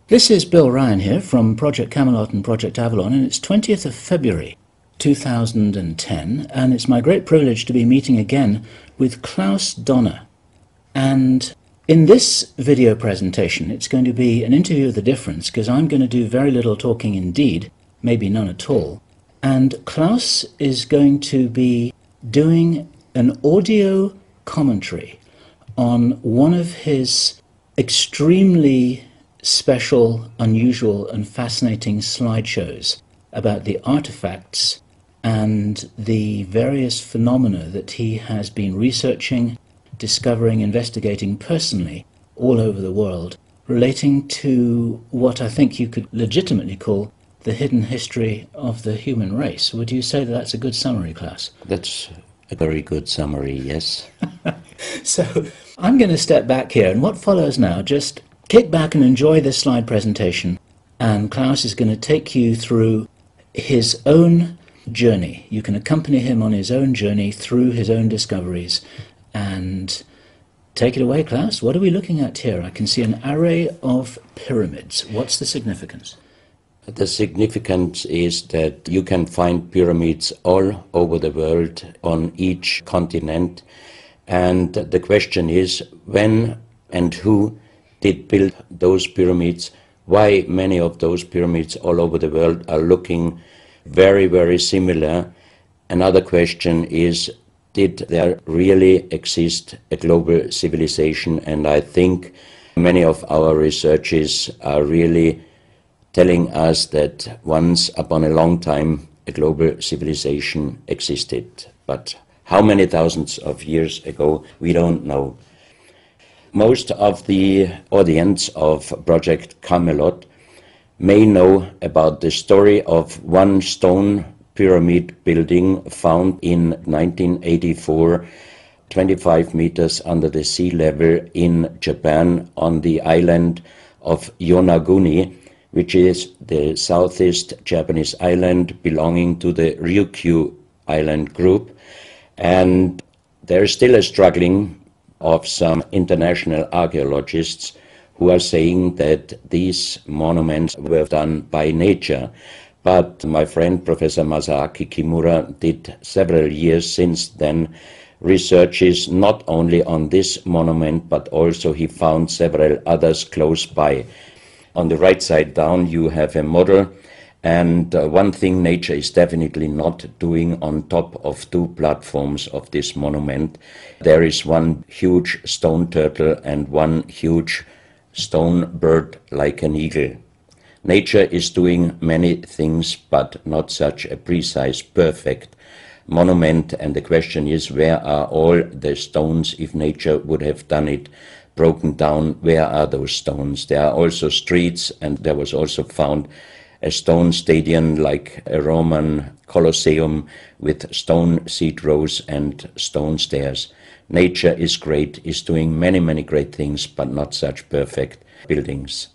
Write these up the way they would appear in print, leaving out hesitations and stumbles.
This is Bill Ryan here from Project Camelot and Project Avalon, and it's 20th of February 2010, and it's my great privilege to be meeting again with Klaus Dona. And in this video presentation, it's going to be an interview of the difference, because I'm going to do very little talking indeed, maybe none at all, and Klaus is going to be doing an audio commentary on one of his extremely special, unusual and fascinating slideshows about the artifacts and the various phenomena that he has been researching, discovering, investigating personally all over the world, relating to what I think you could legitimately call the hidden history of the human race. Would you say that that's a good summary, Klaus? That's a very good summary, yes. So I'm going to step back here, and what follows now, just kick back and enjoy this slide presentation, and Klaus is going to take you through his own journey. You can accompany him on his own journey through his own discoveries. And take it away, Klaus. What are we looking at here? I can see an array of pyramids. What's the significance? The significance is that you can find pyramids all over the world on each continent. And the question is, when and who did build those pyramids? Why many of those pyramids all over the world are looking very, very similar? Another question is, did there really exist a global civilization? And I think many of our researchers are really telling us that once upon a long time a global civilization existed. But how many thousands of years ago, we don't know. Most of the audience of Project Camelot may know about the story of one stone pyramid building found in 1984, 25 meters under the sea level in Japan on the island of Yonaguni, which is the southeast Japanese island belonging to the Ryukyu island group. And there is still a struggling of some international archaeologists who are saying that these monuments were done by nature. But my friend Professor Masaaki Kimura did several years since then researches not only on this monument, but also he found several others close by. On the right side down you have a model, and one thing nature is definitely not doing on top of two platforms of this monument. There is one huge stone turtle and one huge stone bird like an eagle. Nature is doing many things, but not such a precise, perfect monument. And the question is, where are all the stones? If nature would have done it broken down, where are those stones? There are also streets, and there was also found a stone stadium like a Roman Colosseum with stone seat rows and stone stairs. Nature is great, is doing many, many great things, but not such perfect buildings.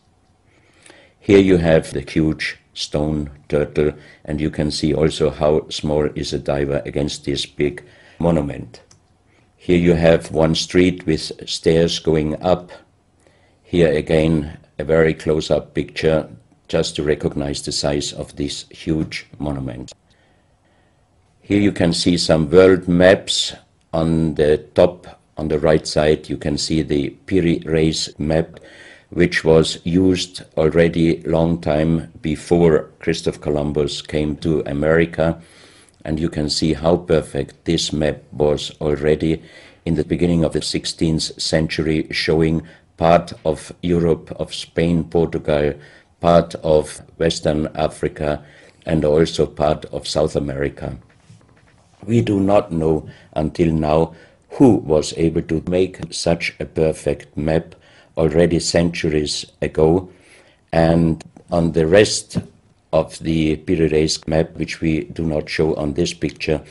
Here you have the huge stone turtle, and you can see also how small is a diver against this big monument. Here you have one street with stairs going up. Here again a very close-up picture just to recognize the size of this huge monument. Here you can see some world maps. On the top, on the right side, you can see the Piri Reis map, which was used already long time before Christopher Columbus came to America. And you can see how perfect this map was already in the beginning of the 16th century, showing part of Europe, of Spain, Portugal, part of Western Africa, and also part of South America. We do not know until now who was able to make such a perfect map already centuries ago. And on the rest of the Piri Reis map, which we do not show on this picture,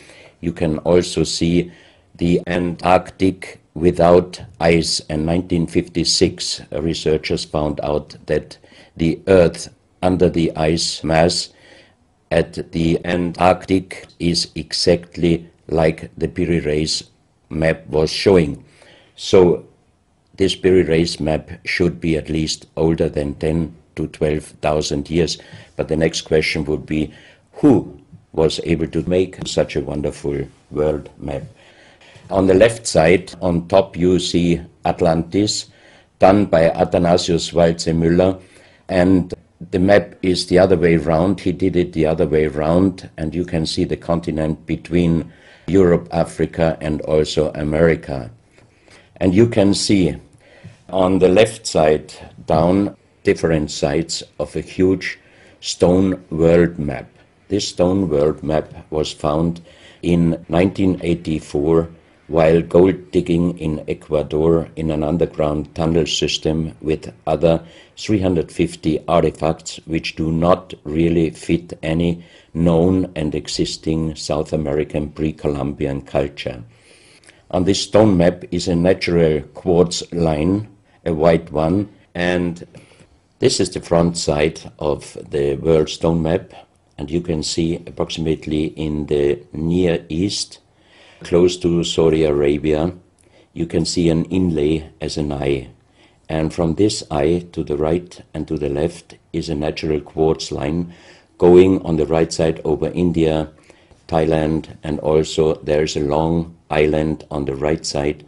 you can also see the Antarctic without ice. In 1956, researchers found out that the Earth under the ice mass at the Antarctic is exactly like the Piri Reis map was showing. So this Piri Reis map should be at least older than 10 to 12,000 years. But the next question would be, who was able to make such a wonderful world map? On the left side, on top, you see Atlantis, done by Athanasius Walzemüller, and the map is the other way round. He did it the other way round, and you can see the continent between Europe, Africa, and also America. And you can see on the left side down different sides of a huge stone world map. This stone world map was found in 1984 while gold digging in Ecuador in an underground tunnel system with other 350 artifacts which do not really fit any known and existing South American pre-Columbian culture. On this stone map is a natural quartz line, a white one, and this is the front side of the world stone map, and you can see approximately in the Near East, close to Saudi Arabia, you can see an inlay as an eye. And from this eye to the right and to the left is a natural quartz line going on the right side over India, Thailand, and also there's a long island on the right side,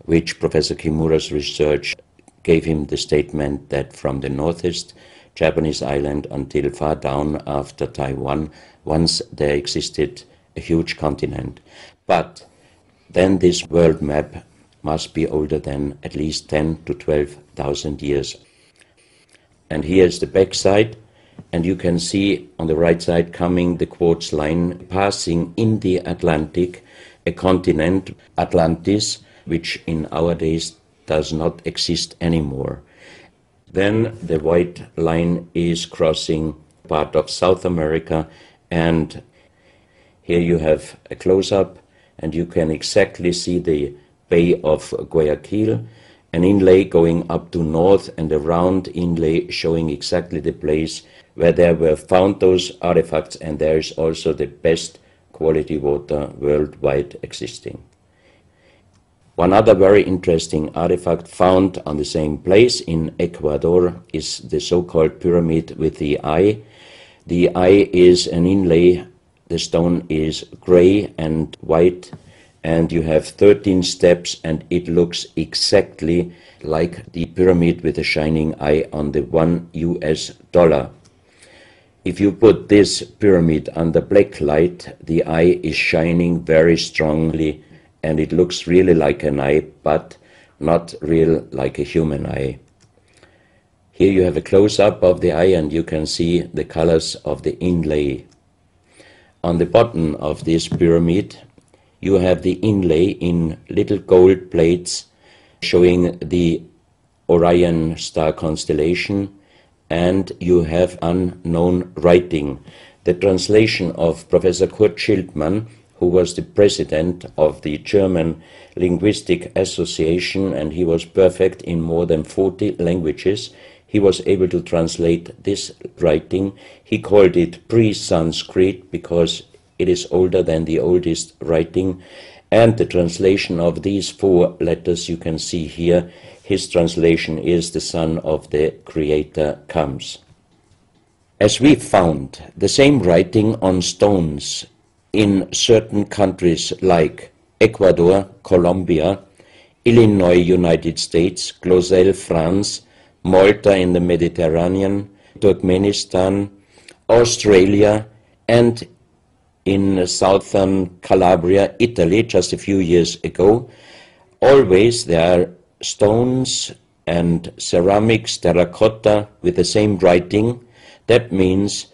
which Professor Kimura's research gave him the statement that from the northeast Japanese island until far down after Taiwan, once there existed a huge continent. But then this world map must be older than at least 10 to 12,000 years. And here's the back side, and you can see on the right side coming the quartz line passing in the Atlantic, a continent, Atlantis, which in our days does not exist anymore. Then the white line is crossing part of South America, and here you have a close-up, and you can exactly see the Bay of Guayaquil, an inlay going up to north, and a round inlay showing exactly the place where there were found those artifacts, and there is also the best quality water worldwide existing. One other very interesting artifact found on the same place in Ecuador is the so-called pyramid with the eye. The eye is an inlay. The stone is gray and white, and you have 13 steps, and it looks exactly like the pyramid with a shining eye on the $1. If you put this pyramid under black light, the eye is shining very strongly, and it looks really like an eye, but not real like a human eye. Here you have a close-up of the eye, and you can see the colors of the inlay. On the bottom of this pyramid, you have the inlay in little gold plates showing the Orion star constellation, and you have unknown writing. The translation of Professor Kurt Schildmann, who was the president of the German Linguistic Association, and he was perfect in more than 40 languages. He was able to translate this writing. He called it pre-Sanskrit because it is older than the oldest writing. And the translation of these 4 letters you can see here, his translation is "the Son of the Creator comes." As we found the same writing on stones in certain countries like Ecuador, Colombia, Illinois, United States, Clausel, France, Malta in the Mediterranean, Turkmenistan, Australia, and in southern Calabria, Italy, just a few years ago. Always there are stones and ceramics, terracotta, with the same writing. That means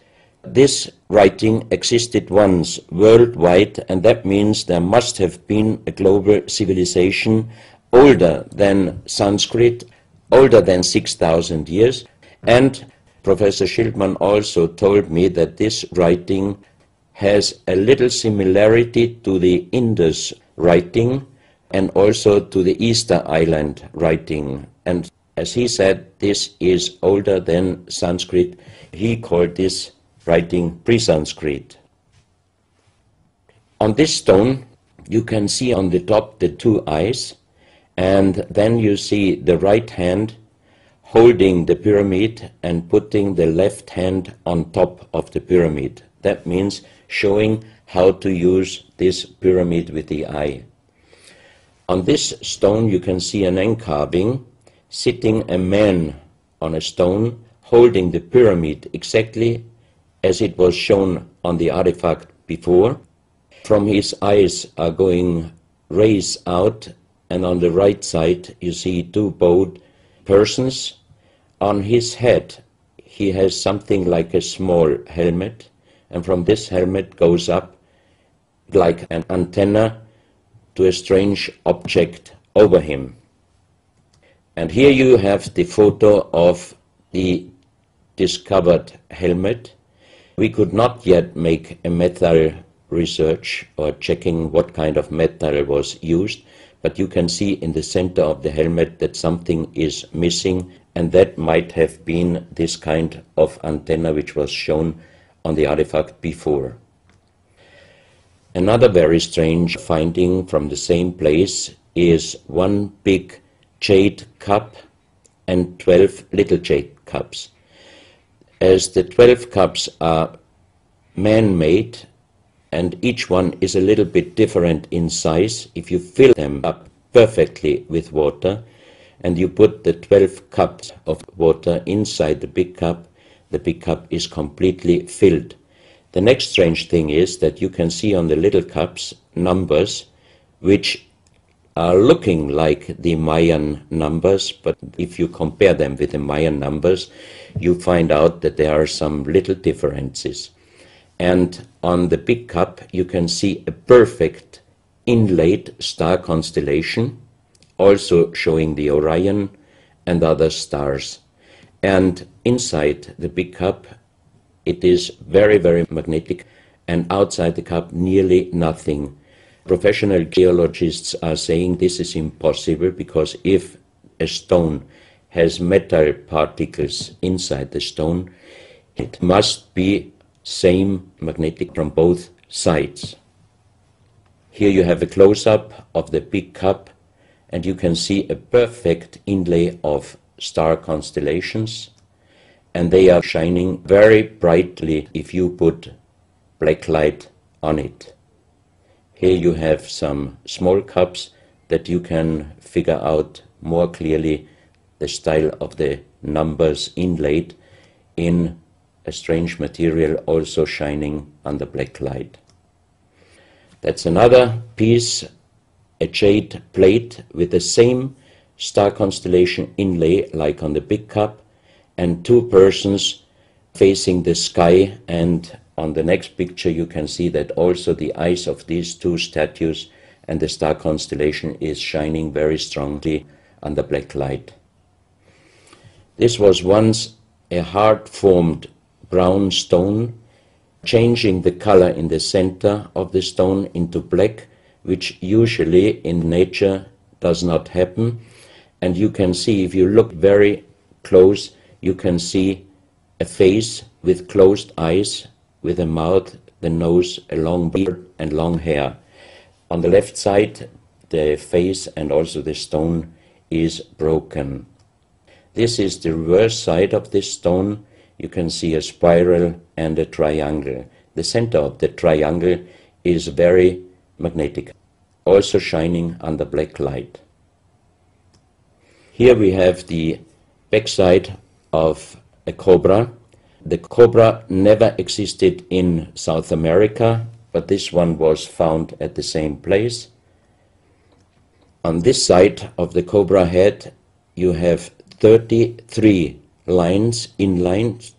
this writing existed once worldwide, and that means there must have been a global civilization older than Sanskrit, older than 6,000 years. And Professor Schildmann also told me that this writing has a little similarity to the Indus writing and also to the Easter Island writing. And as he said, this is older than Sanskrit. He called this writing pre-Sanskrit. On this stone, you can see on the top the 2 eyes, and then you see the right hand holding the pyramid and putting the left hand on top of the pyramid. That means showing how to use this pyramid with the eye. On this stone you can see an encarving, sitting a man on a stone, holding the pyramid exactly as it was shown on the artifact before. From his eyes are going rays out, and on the right side you see two bowed persons. On his head he has something like a small helmet, and from this helmet goes up like an antenna to a strange object over him. And here you have the photo of the discovered helmet. We could not yet make a metal research or checking what kind of metal was used, but you can see in the center of the helmet that something is missing, and that might have been this kind of antenna which was shown on the artifact before. Another very strange finding from the same place is one big jade cup and 12 little jade cups. As the 12 cups are man-made and each one is a little bit different in size, if you fill them up perfectly with water and you put the 12 cups of water inside the big cup is completely filled. The next strange thing is that you can see on the little cups numbers which are looking like the Mayan numbers, but if you compare them with the Mayan numbers, you find out that there are some little differences. And on the big cup you can see a perfect inlaid star constellation, also showing the Orion and other stars. And inside the big cup it is very, very magnetic, and outside the cup nearly nothing. Professional geologists are saying this is impossible, because if a stone has metal particles inside the stone, it must be same magnetic from both sides. Here you have a close-up of the big cup, and you can see a perfect inlay of star constellations, and they are shining very brightly if you put black light on it. Here you have some small cups that you can figure out more clearly the style of the numbers inlaid in a strange material, also shining under black light. That's another piece, a jade plate with the same star constellation inlay like on the big cup, and two persons facing the sky, and on the next picture you can see that also the eyes of these two statues and the star constellation is shining very strongly under black light. This was once a hard-formed brown stone, changing the color in the center of the stone into black, which usually in nature does not happen. And you can see, if you look very close, you can see a face with closed eyes, with a mouth, the nose, a long beard and long hair. On the left side, the face and also the stone is broken. This is the reverse side of this stone. You can see a spiral and a triangle. The center of the triangle is very magnetic, also shining under black light. Here we have the backside of a cobra. The cobra never existed in South America, but this one was found at the same place. On this side of the cobra head you have 33 lines in lines.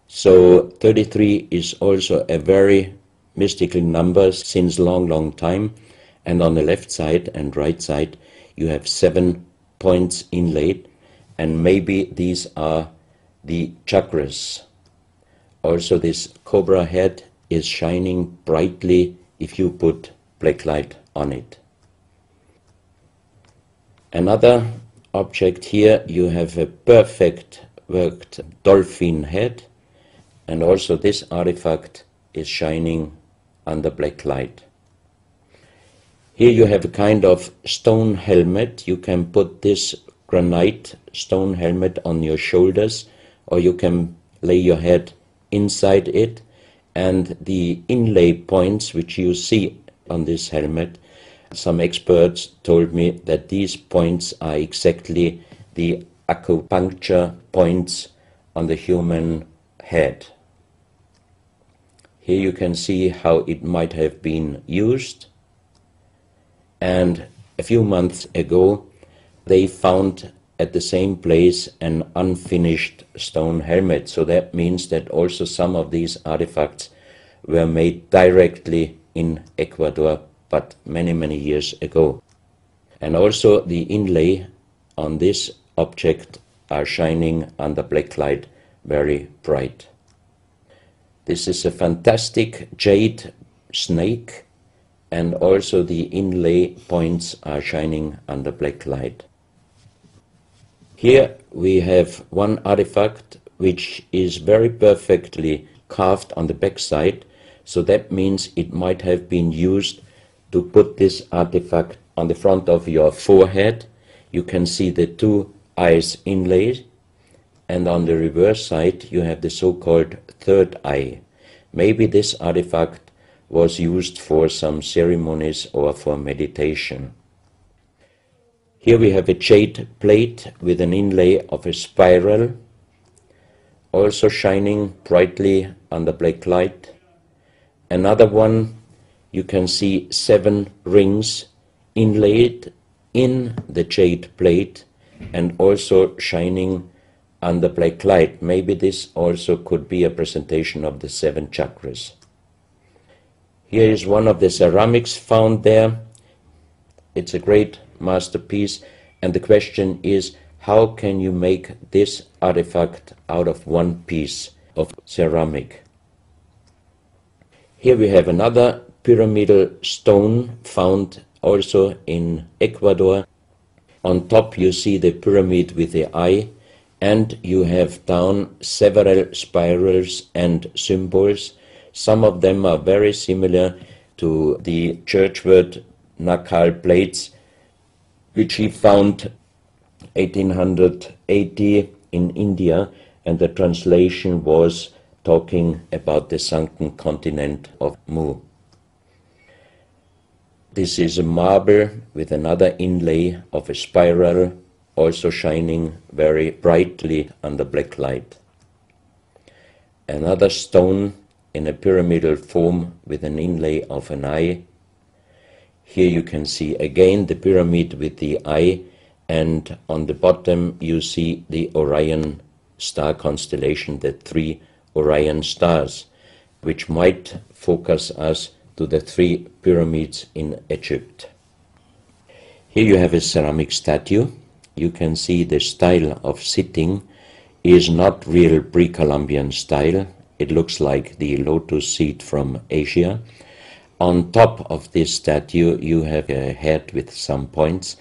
So 33 is also a very mystical number since long time. And on the left side and right side you have 7 points inlaid, and maybe these are the chakras. Also this cobra head is shining brightly if you put black light on it. Another object here, you have a perfect worked dolphin head, and also this artifact is shining under black light. Here you have a kind of stone helmet. You can put this granite stone helmet on your shoulders, or you can lay your head inside it, and the inlay points which you see on this helmet, some experts told me that these points are exactly the acupuncture points on the human head. Here you can see how it might have been used, and a few months ago they found at the same place an unfinished stone helmet. So that means that also some of these artifacts were made directly in Ecuador, but many, many years ago. And also the inlay on this object are shining under black light very bright. This is a fantastic jade snake, and also the inlay points are shining under black light. Here we have one artifact which is very perfectly carved on the back side, so that means it might have been used to put this artifact on the front of your forehead. You can see the two eyes inlaid, and on the reverse side you have the so-called third eye. Maybe this artifact was used for some ceremonies or for meditation. Here we have a jade plate with an inlay of a spiral, also shining brightly under black light. Another one, you can see 7 rings inlaid in the jade plate and also shining under black light. Maybe this also could be a presentation of the 7 chakras. Here is one of the ceramics found there. It's a great masterpiece, and the question is, how can you make this artifact out of one piece of ceramic? Here we have another pyramidal stone found also in Ecuador. On top you see the pyramid with the eye, and you have down several spirals and symbols. Some of them are very similar to the churchward Nakal plates, which he found 1880 in India, and the translation was talking about the sunken continent of Mu. This is a marble with another inlay of a spiral, also shining very brightly under black light. Another stone in a pyramidal form with an inlay of an eye. Here you can see again the pyramid with the eye, and on the bottom you see the Orion star constellation, the 3 Orion stars, which might focus us to the 3 pyramids in Egypt. Here you have a ceramic statue. You can see the style of sitting is not real pre-Columbian style. It looks like the lotus seat from Asia. On top of this statue you have a head with some points,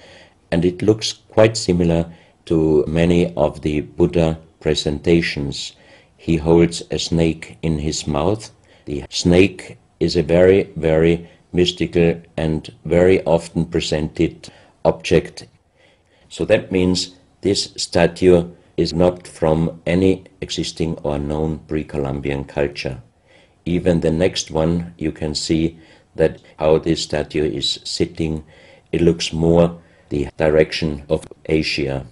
and it looks quite similar to many of the Buddha presentations. He holds a snake in his mouth. The snake is a very, very mystical and very often presented object. So that means this statue is not from any existing or known pre-Columbian culture. Even the next one, you can see that how this statue is sitting, it looks more the direction of Asia.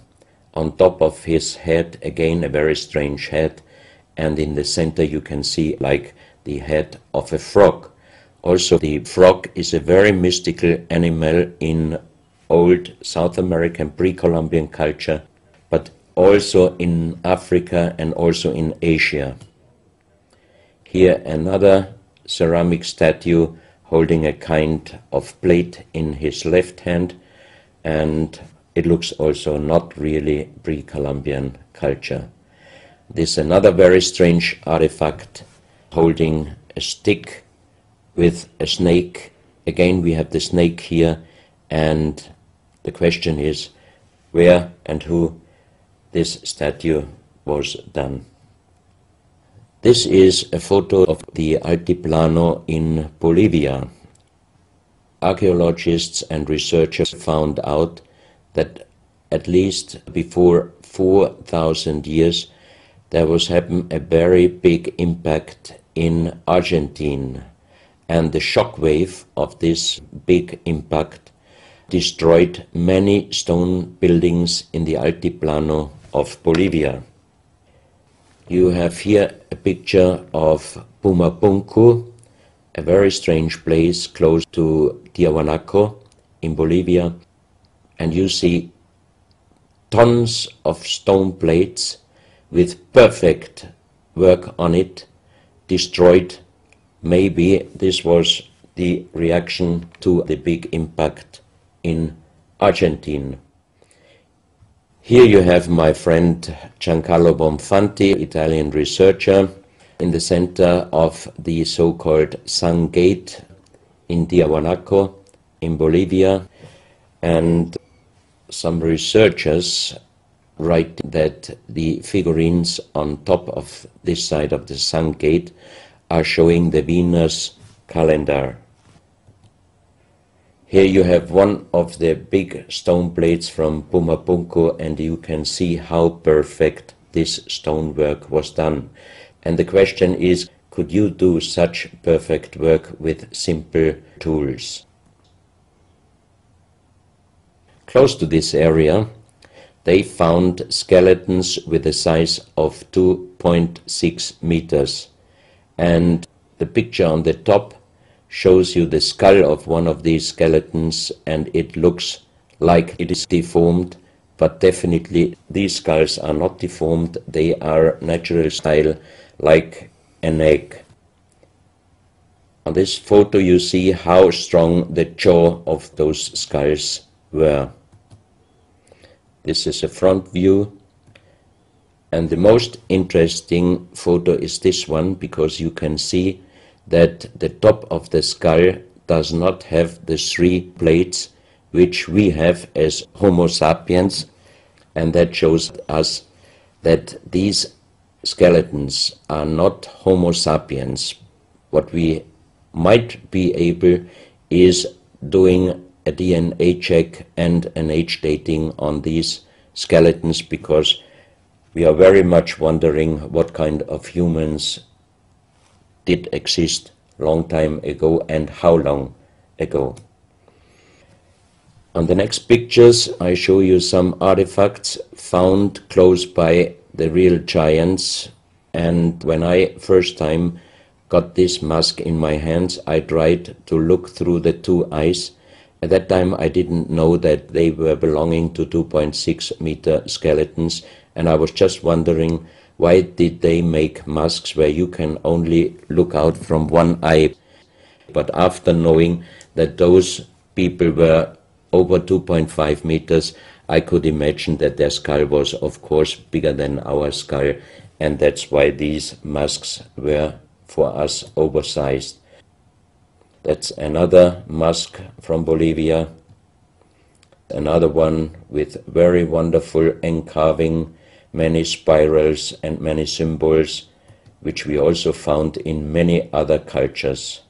On top of his head, again a very strange head, and in the center you can see like the head of a frog. Also the frog is a very mystical animal in old South American pre-Columbian culture, but also in Africa and also in Asia. Here another ceramic statue holding a kind of plate in his left hand, and it looks also not really pre-Columbian culture. This is another very strange artifact holding a stick with a snake. Again we have the snake here, and the question is where and who this statue was done. This is a photo of the Altiplano in Bolivia. Archaeologists and researchers found out that at least before 4,000 years, there was happened a very big impact in Argentina, and the shock wave of this big impact destroyed many stone buildings in the Altiplano of Bolivia. You have here a picture of Pumapunku, a very strange place close to Tiahuanaco in Bolivia, and you see tons of stone plates with perfect work on it, destroyed. Maybe this was the reaction to the big impact in Argentina. Here you have my friend Giancarlo Bonfanti, Italian researcher, in the center of the so-called Sun Gate in Tiahuanaco in Bolivia, and some researchers write that the figurines on top of this side of the Sun Gate are showing the Venus calendar. Here you have one of the big stone plates from Pumapunku, and you can see how perfect this stonework was done. And the question is, could you do such perfect work with simple tools? Close to this area, they found skeletons with a size of 2.6 meters. And the picture on the top shows you the skull of one of these skeletons, and it looks like it is deformed, but definitely these skulls are not deformed. They are natural style, like an egg. On this photo you see how strong the jaw of those skulls were. This is a front view, and the most interesting photo is this one, because you can see that the top of the skull does not have the three plates which we have as Homo sapiens, and that shows us that these skeletons are not Homo sapiens. What we might be able is doing a DNA check and an age dating on these skeletons, because we are very much wondering what kind of humans did exist long time ago and how long ago. On the next pictures I show you some artifacts found close by the real giants, and when I first time got this mask in my hands, I tried to look through the two eyes. At that time I didn't know that they were belonging to 2.6 meter skeletons, and I was just wondering, why did they make masks where you can only look out from one eye? But after knowing that those people were over 2.5 meters, I could imagine that their skull was of course bigger than our skull, and that's why these masks were for us oversized. That's another mask from Bolivia, another one with very wonderful encarving, many spirals and many symbols, which we also found in many other cultures.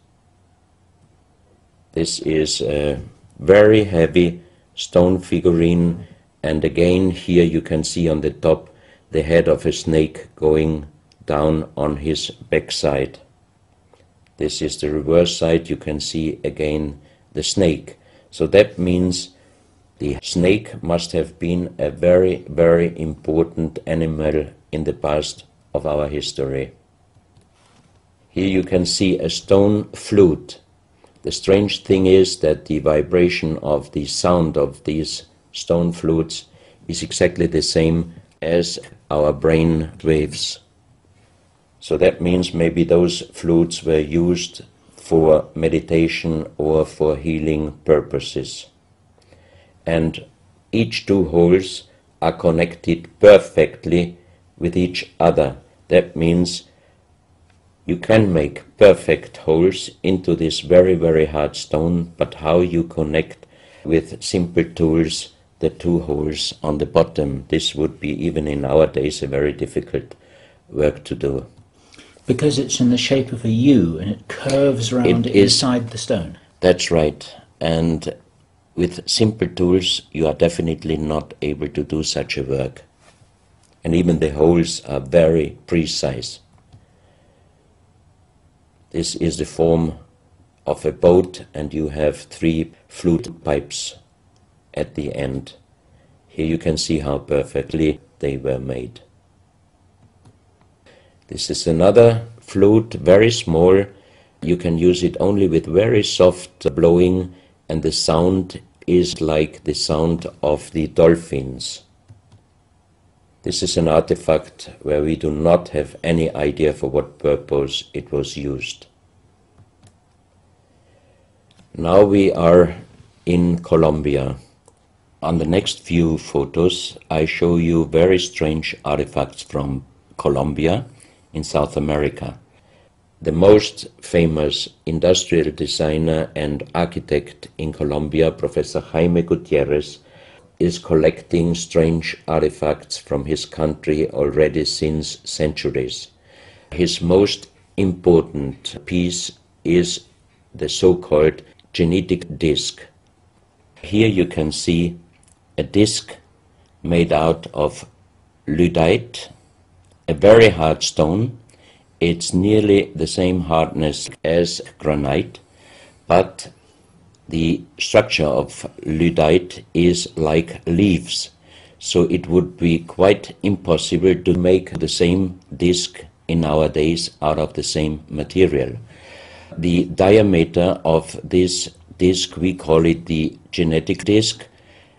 This is a very heavy stone figurine, and again here you can see on the top the head of a snake going down on his backside. This is the reverse side. You can see again the snake. So that means the snake must have been a very, very important animal in the past of our history. Here you can see a stone flute. The strange thing is that the vibration of the sound of these stone flutes is exactly the same as our brain waves. So that means maybe those flutes were used for meditation or for healing purposes. And each two holes are connected perfectly with each other. That means you can make perfect holes into this very, very hard stone, but how you connect with simple tools the two holes on the bottom, this would be even in our days a very difficult work to do. Because it's in the shape of a U and it curves around inside the stone. That's right. And with simple tools you are definitely not able to do such a work. And even the holes are very precise. This is the form of a boat, and you have 3 flute pipes at the end. Here you can see how perfectly they were made. This is another flute, very small. You can use it only with very soft blowing, and the sound is like the sound of the dolphins. This is an artifact where we do not have any idea for what purpose it was used. Now we are in Colombia. On the next few photos I show you very strange artifacts from Colombia in South America. The most famous industrial designer and architect in Colombia, Professor Jaime Gutierrez, is collecting strange artifacts from his country already since centuries. His most important piece is the so-called genetic disc. Here you can see a disc made out of lyddite, a very hard stone. It's nearly the same hardness as granite, but the structure of lyddite is like leaves, so it would be quite impossible to make the same disc in our days out of the same material. The diameter of this disc, we call it the genetic disc,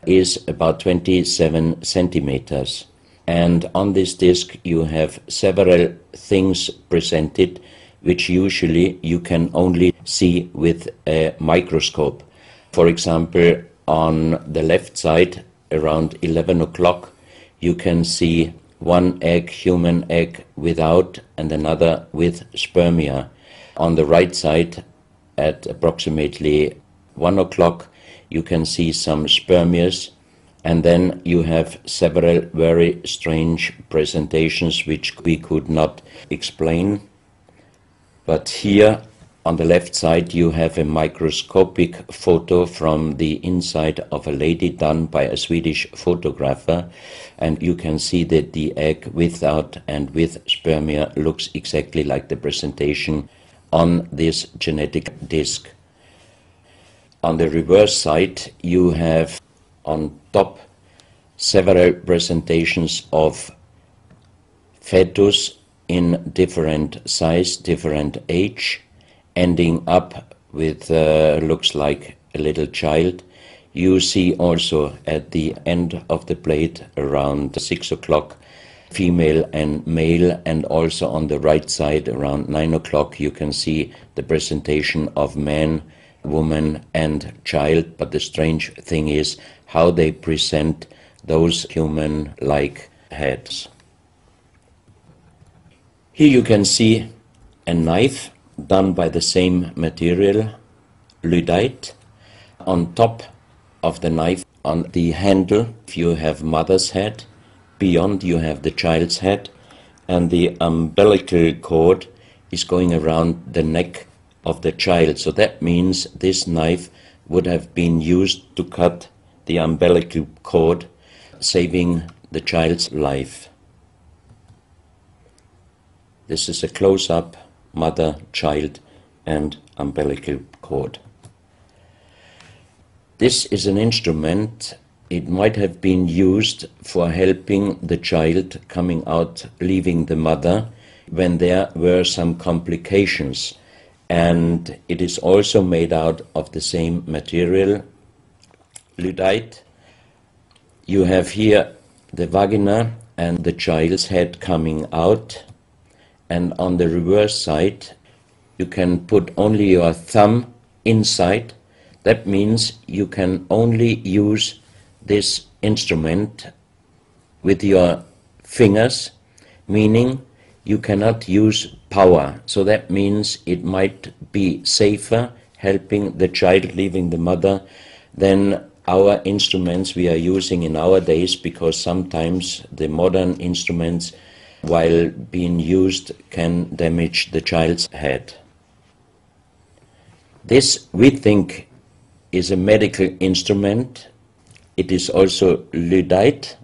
is about 27 centimeters. And on this disc you have several things presented which usually you can only see with a microscope. For example, on the left side, around 11 o'clock, you can see one egg, human egg, without, and another with spermia. On the right side, at approximately 1 o'clock, you can see some spermias, and then you have several very strange presentations which we could not explain. But here on the left side you have a microscopic photo from the inside of a lady done by a Swedish photographer, and you can see that the egg without and with spermia looks exactly like the presentation on this genetic disc. On the reverse side you have on top several presentations of fetus in different size, different age, ending up with looks like a little child. You see also at the end of the plate around 6 o'clock female and male, and also on the right side around 9 o'clock you can see the presentation of man, woman and child. But the strange thing is how they present those human-like heads. Here you can see a knife done by the same material, lyddite. On top of the knife, on the handle, you have mother's head, beyond you have the child's head, and the umbilical cord is going around the neck of the child. So that means this knife would have been used to cut the umbilical cord, saving the child's life. This is a close-up mother, child and umbilical cord. This is an instrument. It might have been used for helping the child coming out, leaving the mother, when there were some complications. And it is also made out of the same material, lyddite. You have here the vagina and the child's head coming out, and on the reverse side you can put only your thumb inside. That means you can only use this instrument with your fingers, meaning you cannot use power. So that means it might be safer helping the child leaving the mother than our instruments we are using in our days, because sometimes the modern instruments, while being used, can damage the child's head. This, we think, is a medical instrument. It is also lyddite,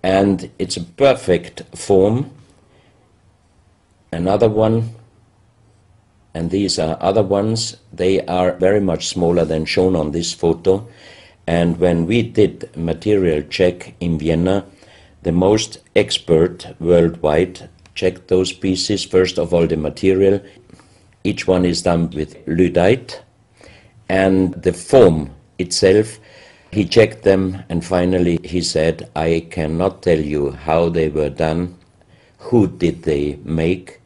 and it's a perfect form. Another one, and these are other ones, they are very much smaller than shown on this photo. And when we did material check in Vienna, the most expert worldwide checked those pieces. First of all, the material. Each one is done with lyddite, and the form itself, he checked them, and finally he said, I cannot tell you how they were done, who did they make,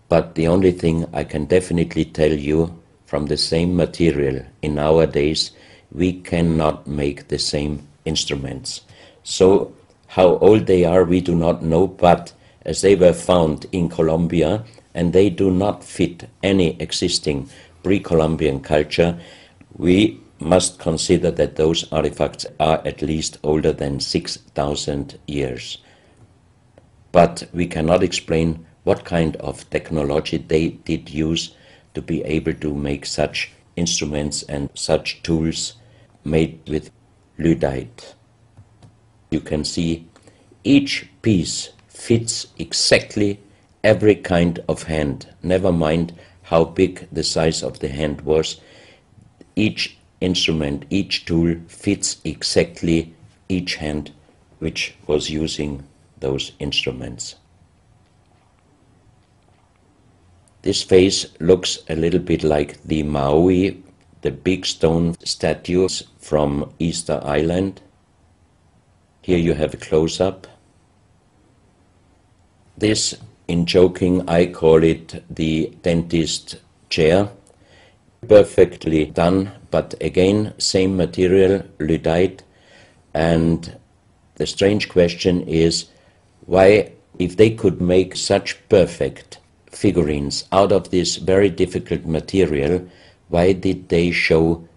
but the only thing I can definitely tell you, from the same material in our days, we cannot make the same instruments. So how old they are, we do not know, but as they were found in Colombia, and they do not fit any existing pre-Columbian culture, we must consider that those artifacts are at least older than 6,000 years. But we cannot explain what kind of technology they did use to be able to make such instruments and such tools made with lyddite. You can see each piece fits exactly every kind of hand, never mind how big the size of the hand was. Each instrument, each tool fits exactly each hand which was using those instruments. This face looks a little bit like the Maui, the big stone statues from Easter Island. Here you have a close-up. This, in joking, I call it the dentist chair. Perfectly done, but again, same material, lyddite. And the strange question is, why, if they could make such perfect figurines out of this very difficult material, why did they show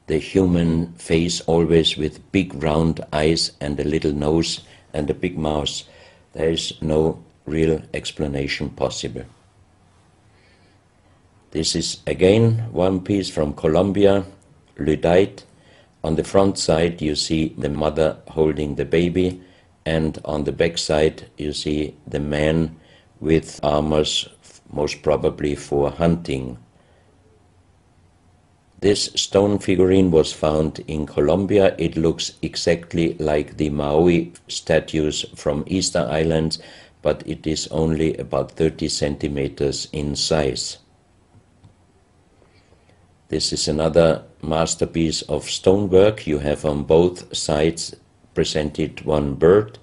the human face always with big round eyes and a little nose and a big mouth? There is no real explanation possible. This is again one piece from Colombia, lyddite. On the front side you see the mother holding the baby, and on the back side you see the man with armors, most probably for hunting. This stone figurine was found in Colombia. It looks exactly like the Maui statues from Easter Islands, but it is only about 30 centimeters in size. This is another masterpiece of stonework. You have on both sides presented one bird,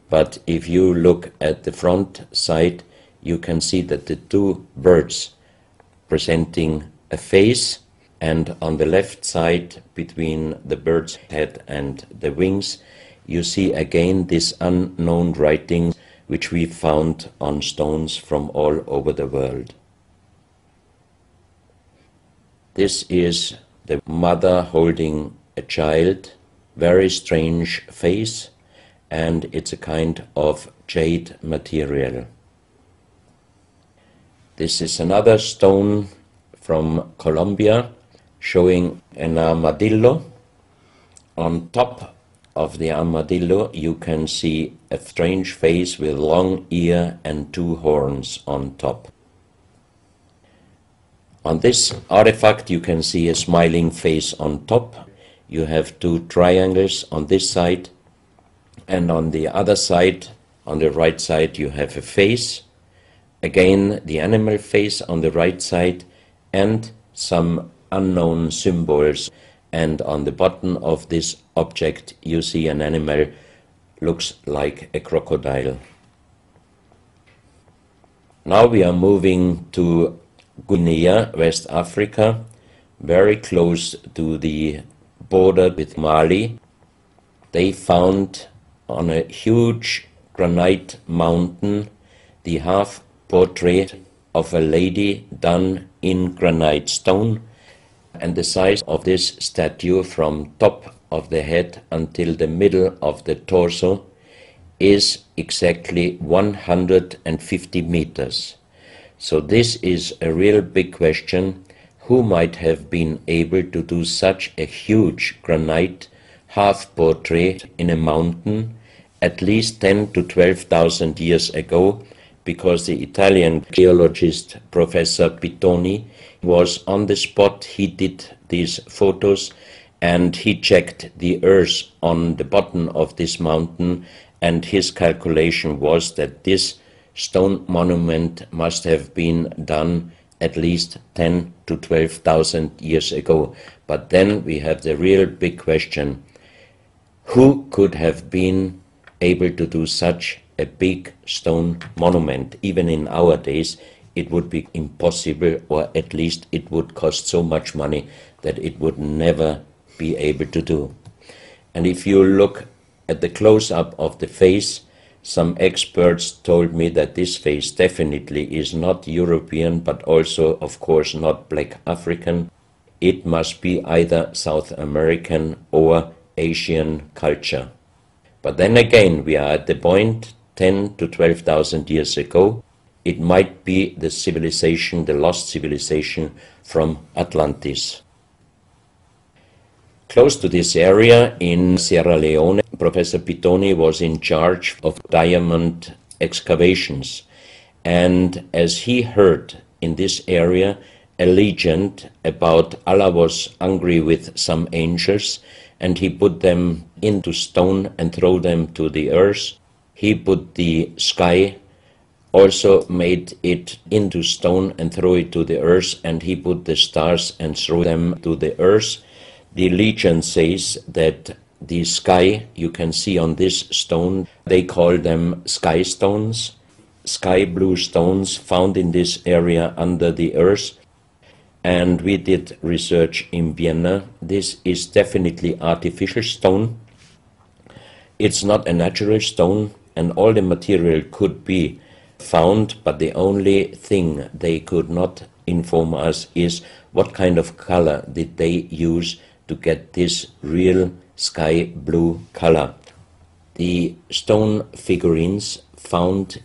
but if you look at the front side, you can see that the two birds presenting a face, and on the left side, between the bird's head and the wings, you see again this unknown writing which we found on stones from all over the world. This is the mother holding a child, very strange face, and it's a kind of jade material. This is another stone from Colombia showing an armadillo. On top of the armadillo you can see a strange face with long ear and two horns on top. On this artifact you can see a smiling face on top. You have two triangles on this side, and on the other side, on the right side, you have a face. Again, the animal face on the right side, and some unknown symbols. And on the bottom of this object you see an animal, looks like a crocodile. Now we are moving to Guinea, West Africa, very close to the border with Mali. They found on a huge granite mountain the half portrait of a lady done in granite stone, and the size of this statue from top of the head until the middle of the torso is exactly 150 meters. So this is a real big question. who might have been able to do such a huge granite half-portrait in a mountain at least 10 to 12,000 years ago, because the Italian geologist Professor Pittoni was on the spot. He did these photos and he checked the earth on the bottom of this mountain, and his calculation was that this stone monument must have been done at least 10 to 12,000 years ago. But then we have the real big question: who could have been able to do such a big stone monument? Even in our days it would be impossible, or at least it would cost so much money that it would never be able to do. And if you look at the close-up of the face, some experts told me that this face definitely is not European, but also, of course, not black African. It must be either South American or Asian culture. But then again, we are at the point 10 to 12,000 years ago. It might be the civilization, the lost civilization from Atlantis. Close to this area in Sierra Leone, Professor Pittoni was in charge of diamond excavations. And as he heard in this area a legend about Allah was angry with some angels, and he put them into stone and throw them to the earth, he put the sky, also made it into stone and throw it to the earth, and he put the stars and throw them to the earth. The legend says that the sky you can see on this stone, they call them sky stones, sky blue stones found in this area under the earth. And we did research in Vienna. This is definitely artificial stone. It's not a natural stone, and all the material could be found, but the only thing they could not inform us is what kind of color did they use to get this real sky blue color. The stone figurines found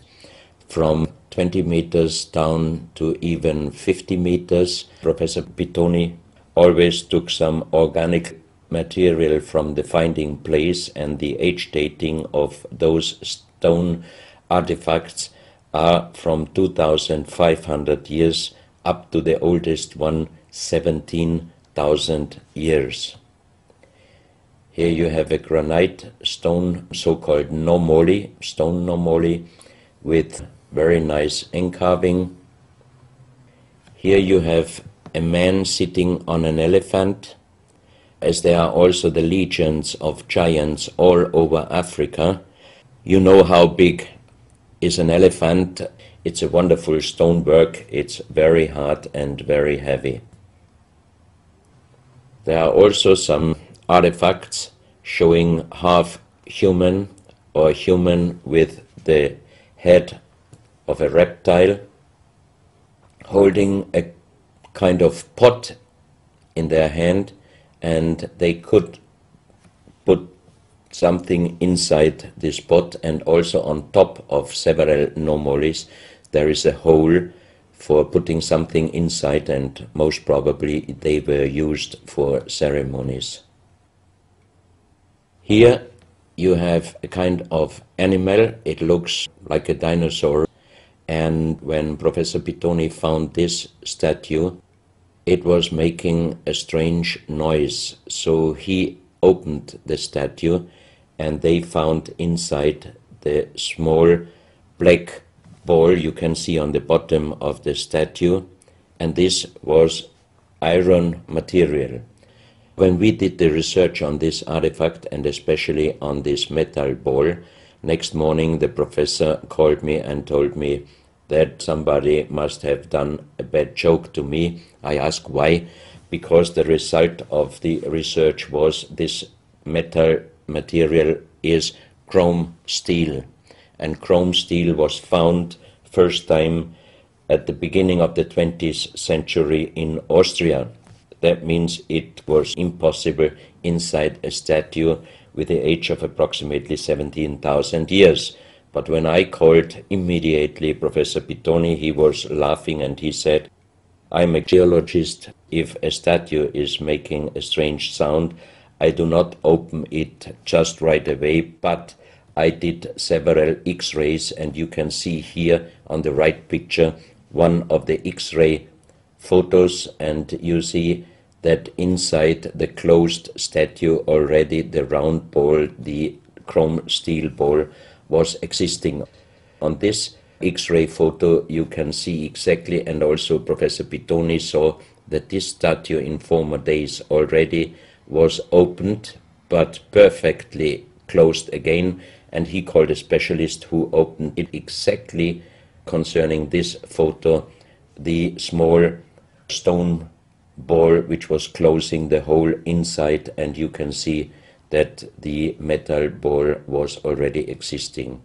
from 20 meters down to even 50 meters. Professor Pittoni always took some organic material from the finding place, and the age dating of those stone artifacts are from 2,500 years up to the oldest one, 17,000 years. Here you have a granite stone, so-called nomoli, stone nomoli, with very nice encarving. Here you have a man sitting on an elephant, as there are also the legends of giants all over Africa. You know how big is an elephant. It's a wonderful stonework. It's very hard and very heavy. There are also some artifacts showing half human or human with the head of a reptile, holding a kind of pot in their hand, and they could put something inside this pot, and also on top of several nomolis there is a hole for putting something inside, and most probably they were used for ceremonies. Here you have a kind of animal. It looks like a dinosaur, and when Professor Pittoni found this statue, it was making a strange noise. So he opened the statue, and they found inside the small black ball you can see on the bottom of the statue, and this was iron material. When we did the research on this artifact, and especially on this metal ball, next morning the professor called me and told me that somebody must have done a bad joke to me. I asked why, because the result of the research was this metal material is chrome steel, and chrome steel was found first time at the beginning of the 20th century in Austria. That means it was impossible inside a statue with the age of approximately 17,000 years. But when I called immediately Professor Pittoni, he was laughing and he said, I'm a geologist. If a statue is making a strange sound, I do not open it just right away, but I did several X-rays, and you can see here on the right picture one of the X-ray photos, and you see that inside the closed statue already the round ball, the chrome steel ball, was existing. On this X-ray photo you can see exactly, and also Professor Pitoni saw, that this statue in former days already was opened but perfectly closed again, and he called a specialist who opened it exactly concerning this photo, the small stone ball which was closing the hole inside, and you can see that the metal ball was already existing.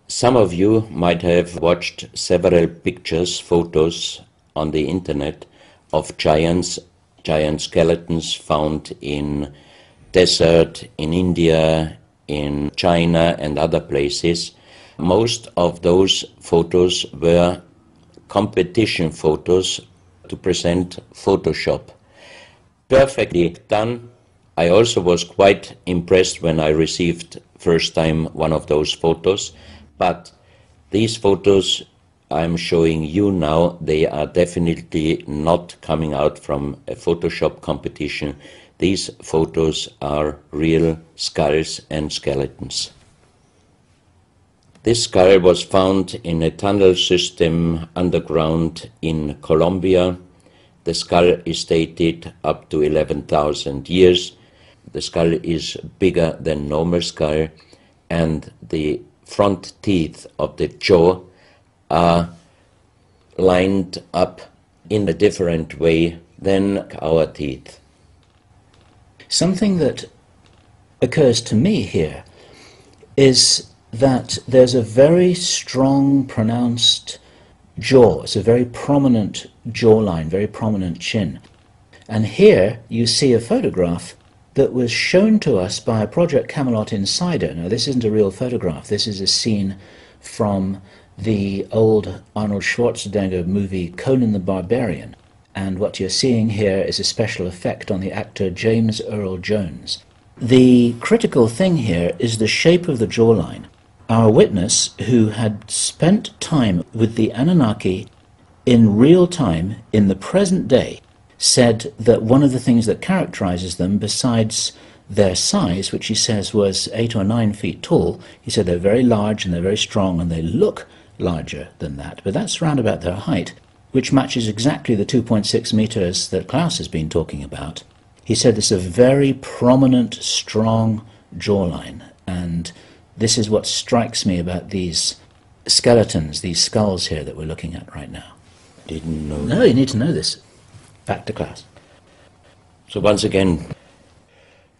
Some of you might have watched several pictures, photos on the internet of giant skeletons found in desert, in India, in China and other places. Most of those photos were competition photos to present Photoshop. Perfectly done. I also was quite impressed when I received first time one of those photos, but these photos I'm showing you now, they are definitely not coming out from a Photoshop competition. These photos are real skulls and skeletons. This skull was found in a tunnel system underground in Colombia. The skull is dated up to 11,000 years. The skull is bigger than normal skull, and the front teeth of the jaw are lined up in a different way than our teeth. Something that occurs to me here is that there's a very strong, pronounced jaw. It's a very prominent jawline, very prominent chin. And here you see a photograph that was shown to us by a Project Camelot insider. Now, this isn't a real photograph. This is a scene from the old Arnold Schwarzenegger movie Conan the Barbarian. And what you're seeing here is a special effect on the actor James Earl Jones. The critical thing here is the shape of the jawline. Our witness, who had spent time with the Anunnaki in real time, in the present day, said that one of the things that characterizes them, besides their size, which he says was 8 or 9 feet tall, he said they're very large and they're very strong and they look larger than that. But that's round about their height, which matches exactly the 2.6 meters that Klaus has been talking about. He said this is a very prominent, strong jawline, and this is what strikes me about these skeletons, these skulls here that we're looking at right now. Didn't know. No, you need to know this. Back to Klaus. So once again,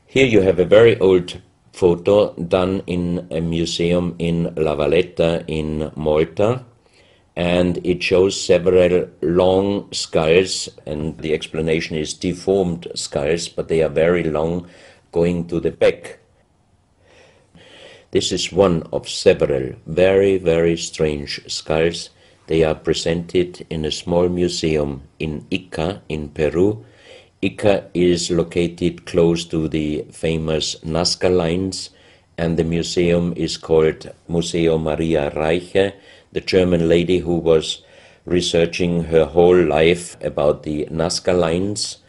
here you have a very old photo done in a museum in La Valletta in Malta, and it shows several long skulls, and the explanation is deformed skulls, but they are very long, going to the back. This is one of several very, very strange skulls. They are presented in a small museum in Ica in Peru. Ica is located close to the famous Nazca lines, and the museum is called Museo Maria Reiche, the German lady who was researching her whole life about the Nazca lines.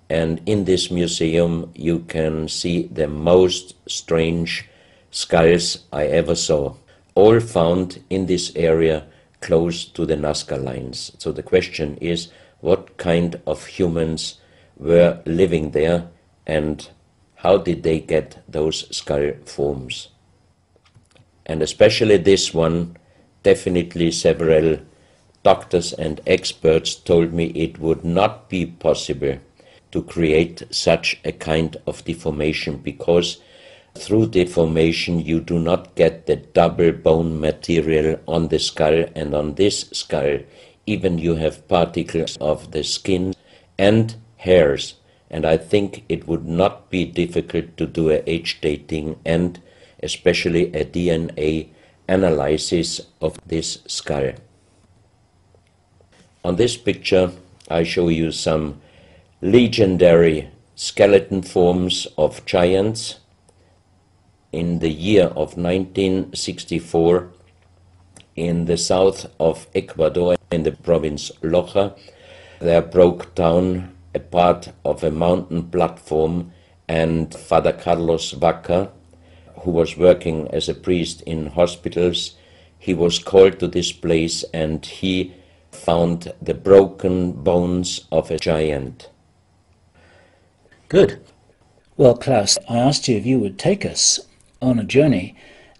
And in this museum you can see the most strange skulls I ever saw, all found in this area close to the Nazca lines. So the question is, what kind of humans were living there, and how did they get those skull forms? And especially this one, definitely several doctors and experts told me it would not be possible to create such a kind of deformation, because through deformation you do not get the double bone material on the skull, and on this skull even you have particles of the skin and hairs, and I think it would not be difficult to do a age dating and especially a DNA analysis of this skull. On this picture I show you some legendary skeleton forms of giants. In the year of 1964, in the south of Ecuador, in the province Loja, there broke down a part of a mountain platform, and Father Carlos Vaca, who was working as a priest in hospitals, he was called to this place and he found the broken bones of a giant. Good. Well, Klaus, I asked you if you would take us on a journey,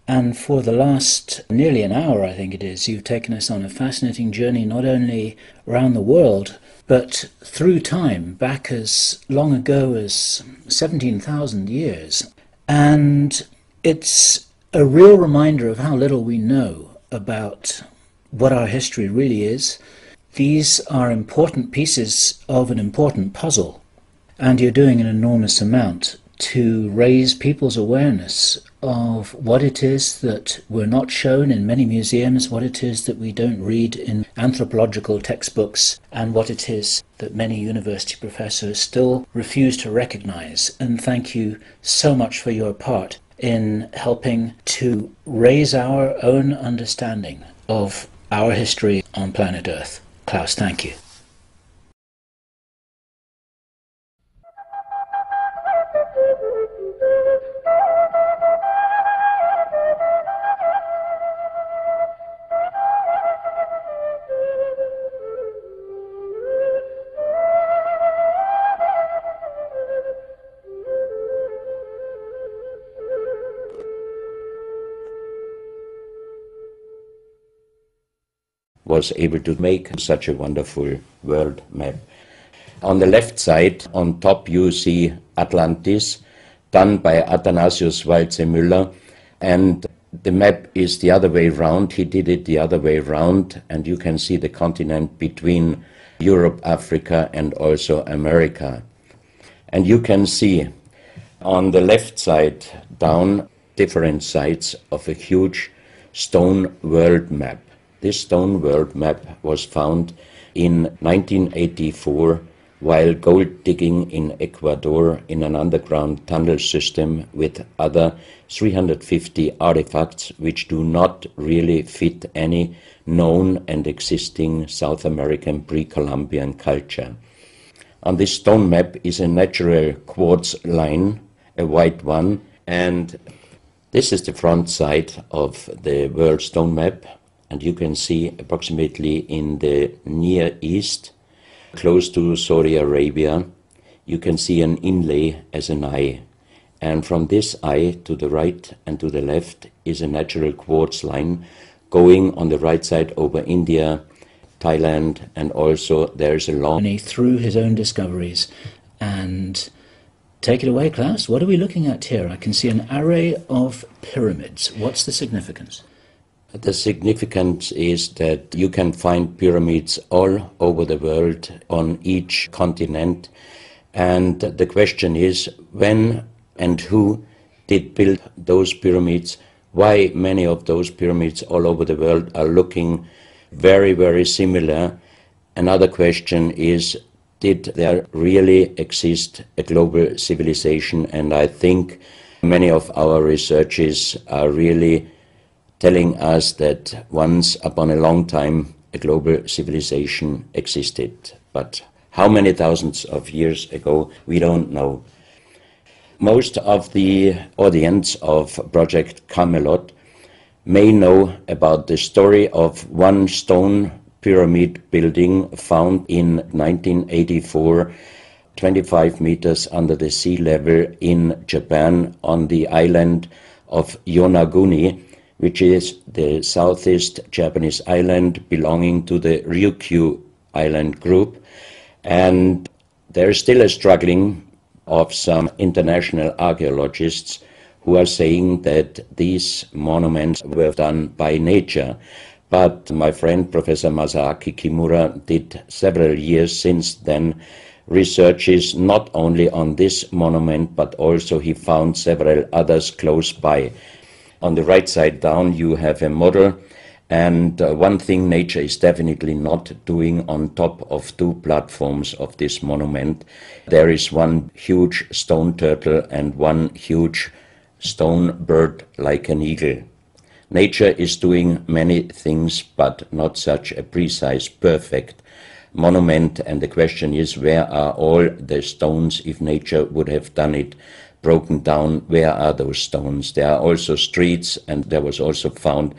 and for the last nearly an hour, I think it is, you've taken us on a fascinating journey not only around the world, but through time, back as long ago as 17,000 years. And it's a real reminder of how little we know about what our history really is. These are important pieces of an important puzzle, and you're doing an enormous amount to raise people's awareness of what it is that we're not shown in many museums, what it is that we don't read in anthropological textbooks, and what it is that many university professors still refuse to recognize. And thank you so much for your part in helping to raise our own understanding of our history on planet Earth. Klaus, thank you. Was able to make such a wonderful world map. On the left side, on top, you see Atlantis, done by Athanasius Waldseemüller, and the map is the other way round. He did it the other way round, and you can see the continent between Europe, Africa, and also America. And you can see on the left side down different sides of a huge stone world map. This stone world map was found in 1984 while gold digging in Ecuador in an underground tunnel system with other 350 artifacts which do not really fit any known and existing South American pre-Columbian culture. On this stone map is a natural quartz line, a white one, and this is the front side of the world stone map. And you can see approximately in the Near East, close to Saudi Arabia, you can see an inlay as an eye. And from this eye to the right and to the left is a natural quartz line going on the right side over India, Thailand, and also there's a long journey through his own discoveries. And take it away, Klaus. What are we looking at here? I can see an array of pyramids. What's the significance? The significance is that you can find pyramids all over the world on each continent, and the question is when and who did build those pyramids, why many of those pyramids all over the world are looking very, very similar. Another question is, did there really exist a global civilization? And I think many of our researchers are really telling us that once upon a long time a global civilization existed. But how many thousands of years ago, we don't know. Most of the audience of Project Camelot may know about the story of one stone pyramid building found in 1984, 25 meters under the sea level in Japan on the island of Yonaguni, which is the southeast Japanese island belonging to the Ryukyu island group. And there is still a struggling of some international archaeologists who are saying that these monuments were done by nature. But my friend Professor Masaaki Kimura did several years since then researches not only on this monument, but also he found several others close by. On the right side down you have a model, And one thing nature is definitely not doing on top of two platforms of this monument. There is one huge stone turtle and one huge stone bird like an eagle. Nature is doing many things, but not such a precise, perfect monument. And the question is, where are all the stones? If nature would have done it broken down, where are those stones? There are also streets, and there was also found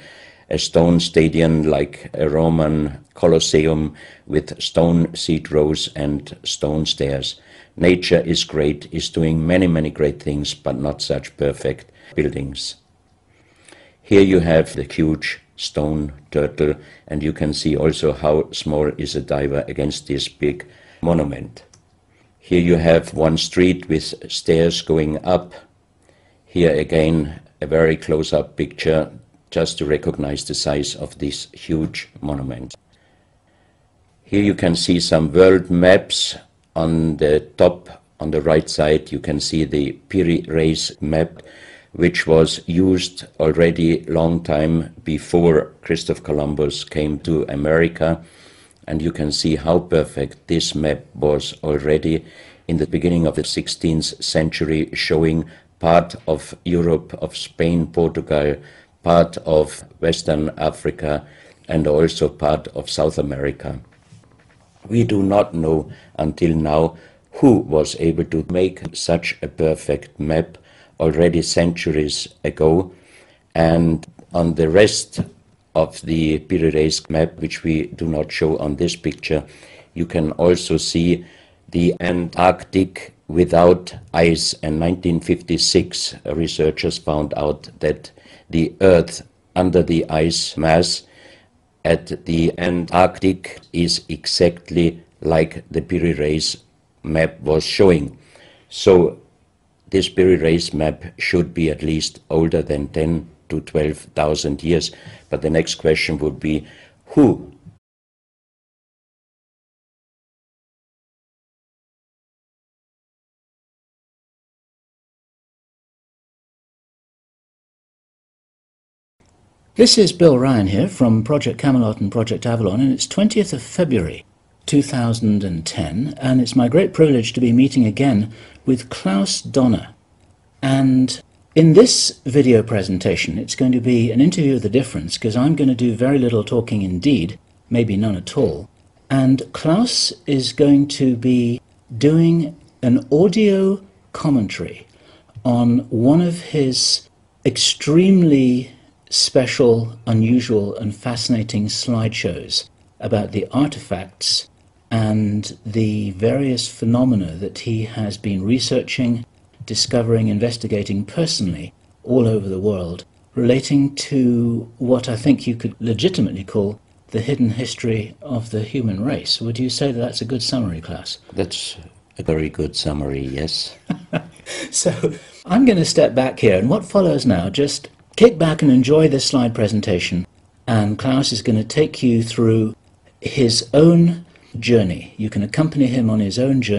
a stone stadium like a Roman Colosseum with stone seat rows and stone stairs. Nature is great, is doing many, many great things, but not such perfect buildings. Here you have the huge stone turtle, and you can see also how small is a diver against this big monument. Here you have one street with stairs going up. Here again a very close-up picture just to recognize the size of this huge monument. Here you can see some world maps. On the top, on the right side, you can see the Piri Reis map, which was used already long time before Christopher Columbus came to America. And you can see how perfect this map was already in the beginning of the 16th century, showing part of Europe, of Spain, Portugal, part of Western Africa, and also part of South America. We do not know until now who was able to make such a perfect map already centuries ago. And on the rest of the Piri Reis map, which we do not show on this picture, you can also see the Antarctic without ice. In 1956, researchers found out that the Earth under the ice mass at the Antarctic is exactly like the Piri Reis map was showing. So this Piri Reis map should be at least older than 10 to 12,000 years. But the next question would be, who? This is Bill Ryan here from Project Camelot and Project Avalon, and it's 20th of February 2010, and it's my great privilege to be meeting again with Klaus Dona. And in this video presentation, it's going to be an interview of the difference, because I'm going to do very little talking indeed, maybe none at all. And Klaus is going to be doing an audio commentary on one of his extremely special, unusual and fascinating slideshows about the artifacts and the various phenomena that he has been researching, discovering, investigating personally all over the world, relating to what I think you could legitimately call the hidden history of the human race. Would you say that that's a good summary, Klaus? That's a very good summary, yes. So I'm going to step back here, and what follows now, just kick back and enjoy this slide presentation, and Klaus is going to take you through his own journey. You can accompany him on his own journey.